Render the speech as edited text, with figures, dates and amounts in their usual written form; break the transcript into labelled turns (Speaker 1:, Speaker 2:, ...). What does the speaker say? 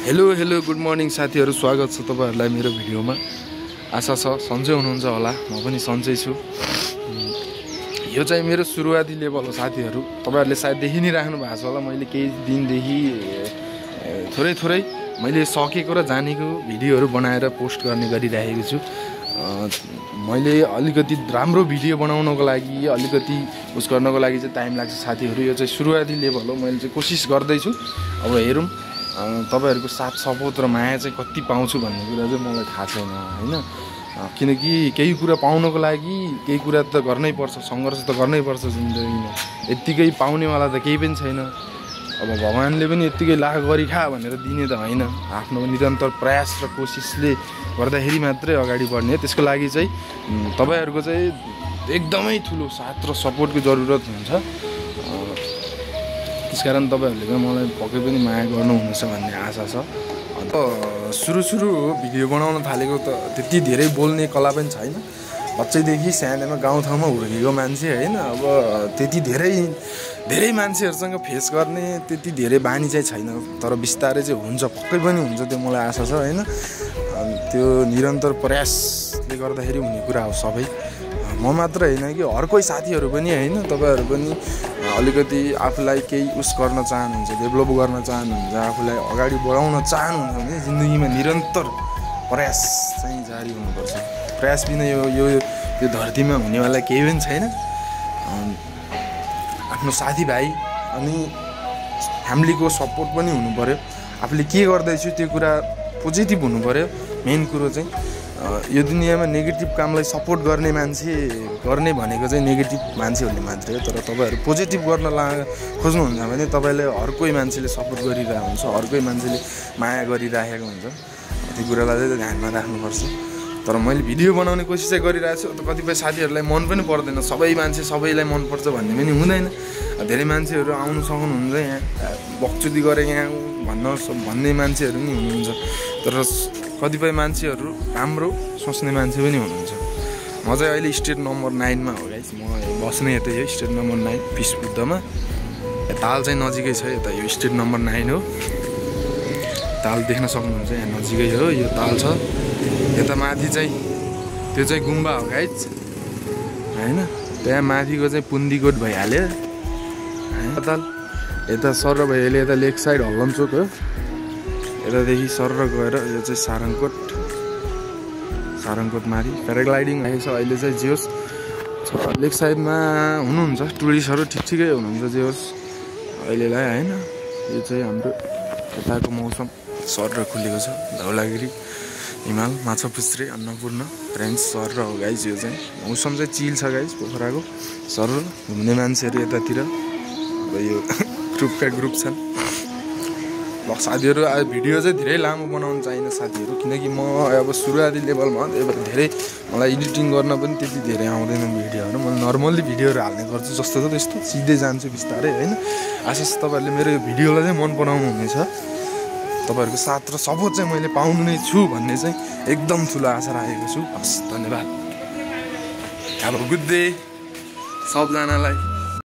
Speaker 1: Hello good morning साथीहरु, स्वागत छ तपाईहरुलाई मेरो भिडियोमा। आशा छ सन्चै हुनुहुन्छ होला, म पनि सन्चै छु। यो चाहिँ मेरो सुरुवाती लेभल हो साथीहरु। तपाईहरुले सायद देखि नै राख्नु भएको छ होला, मैले केही दिनदेखि थोरै मैले सकेको र जानेको भिडियोहरु बनाएर पोस्ट गर्ने गरिरहेको छु। मैले अलिकति राम्रो भिडियो बनाउनको लागि अलिकति उस गर्नको लागि चाहिँ टाइम लाग्छ साथीहरु। यो चाहिँ सुरुवाती लेभल हो, मैले चाहिँ कोसिस गर्दै छु। अब हेरौँ तपाईहरुको साथ सपोर्ट र माया चाहिँ कति पाउँछु भन्ने कुरा चाहिँ मलाई थाहा छैन हैन। किनकि केही कुरा पाउनको लागि केही कुरा त गर्नै पर्छ, संघर्ष त गर्नै पर्छ जिन्दगीमा। यतिकै पाउनेवाला त केही पनि छैन। अब भगवानले पनि यतिकै लाख गरी खा भनेर दिने त हैन। आफ्नो निरन्तर प्रयास र कोसिसले गर्दाखेरि मात्रै अगाडि बढ्ने। त्यसको लागि चाहिँ तपाईहरुको चाहिँ एकदमै ठुलो साथ र सपोर्टको जरुरत हुन्छ। त्यसकारण तपाईहरुले पनि मलाई पक्कै पनि माया गर्नुहुनेछ भन्ने आशा छ। सुरु भिडियो बनाउन थालेको त त्यति धेरै बोल्ने कला पनि छैन। बच्चैदेखि सानैमा गाउँठाउँमा हुर्केको मान्छे हैन। अब त्यति धेरै मान्छेहरुसँग फेस गर्ने त्यति धेरै बानी चाहिँ छैन, तर बिस्तारै चाहिँ हुन्छ, पक्कै पनि हुन्छ, त्यो मलाई आशा छ हैन। त्यो निरन्तर प्रयासले गर्दाखेरि हुने कुरा हो सबै। म मात्र हैन कि हर कोही साथीहरु पनि हैन, तपाईहरु पनि अलिकति आफूलाई केही उस गर्न चाहनुहुन्छ, डेभलप गर्न चाहनुहुन्छ, आफूलाई अगाडि बढाउन चाहनुहुन्छ भने जिन्दगीमा निरन्तर प्रयास चाहिँ जारी हुनुपर्छ। प्रयास बिना यो धरतीमा हुनेवाला केही पनि छैन। आफ्नो साथीभाइ अनि फ्यामिलीको सपोर्ट पनि हुनु पर्यो। आफूले के गर्दैछु त्यो कुरा पोजिटिभ हुनु पर्यो। मेन कुरो चाहिँ यो दुनियाँमा नेगेटिभ कामलाई सपोर्ट गर्ने भनेको चाहिँ नेगेटिभ मान्छेहरूले मात्रै हो। तर तपाईहरु पोजिटिभ गर्न खोज्नुहुन्छ भने तपाईले हर कोही मान्छेले सपोर्ट गरिरहेको हुन्छ, हर कोही मान्छेले माया गरिरहेको हुन्छ। त्यो कुरालाई चाहिँ ध्यानमा राख्नुपर्छ। तर मैले भिडियो बनाउने कोसिस चाहिँ गरिरहेको छु। कतिपय साथीहरुलाई मन पनि पर्दैन, सबै मान्छे सबैलाई मन पर्छ भन्ने पनि हुँदैन। धेरै मान्छेहरु आउनु सक्नुहुन्छ, यहाँ बक्चुदी गरे यहाँ भन्ने मान्छेहरु नि हुनुहुन्छ। तर कतिपय मान्छेहरु राम्रो सोच्ने मान्छे पनि हुनुहुन्छ। म चाहिँ अहिले स्टेट नम्बर 9 मा हो गाइस। म बस्ने यतै हो, स्टेट नम्बर 9 पिस बुद्धमा। ताल चाहिँ नजिकै छ, यता यो स्टेट नम्बर 9 हो। ताल देख्न सक्नुहुन्छ, यहाँ नजिकै हो, यो ताल छ। यता माथि चाहिँ त्यो चाहिँ गुम्बा हो गाइस हैन। त्यहाँ माथिको चाहिँ पुन्दीकोट भइहाल्यो हैन। यता सर भइहाल्यो, यता लेक साइड हल्लमचोक हो। यतादेखि सर गएर यो चाहिँ सारङकोट माथि प्याराग्लाइडिङ आएको छ अहिले चाहिँ। जे होस् लेक साइडमा हुनुहुन्छ टुरिस्टहरू, ठिकै हुनुहुन्छ जे होस् अहिलेलाई हैन। यो चाहिँ हाम्रो यताको मौसम सर खुलेको छ। धौलागिरी, हिमाल, माछापुच्छ्रे, अन्नपूर्ण रेन्ज सर हो गाइस। यो चाहिँ मौसम चाहिँ चिल छ गाइस। पोखराको सर घुम्ने मान्छेहरू यतातिर। अब यो ग्रुप छन्। साथीहरु भिडियो चाहिँ धेरै लामो बनाउन चाहिने साथीहरु, किनकि म अब सुरुवाती लेभलमा धेरै मलाई एडिटिङ गर्न पनि त्यति धेरै आउँदैन भिडियोहरु। म नर्मली भिडियोहरु हाल्ने गर्छु, जस्तो छ त्यस्तो सिधै जान्छु बिस्तारै हैन। आशा छ तपाईहरुले मेरो यो भिडियोलाई चाहिँ मन पराउनु हुनेछ। तपाईहरुको साथ र सपोर्ट चाहिँ मैले पाउनु नै छु भन्ने चाहिँ एकदम ठुलो आशा राखेको छु। हस्, धन्यवाद। अब गुड डे सबजनालाई।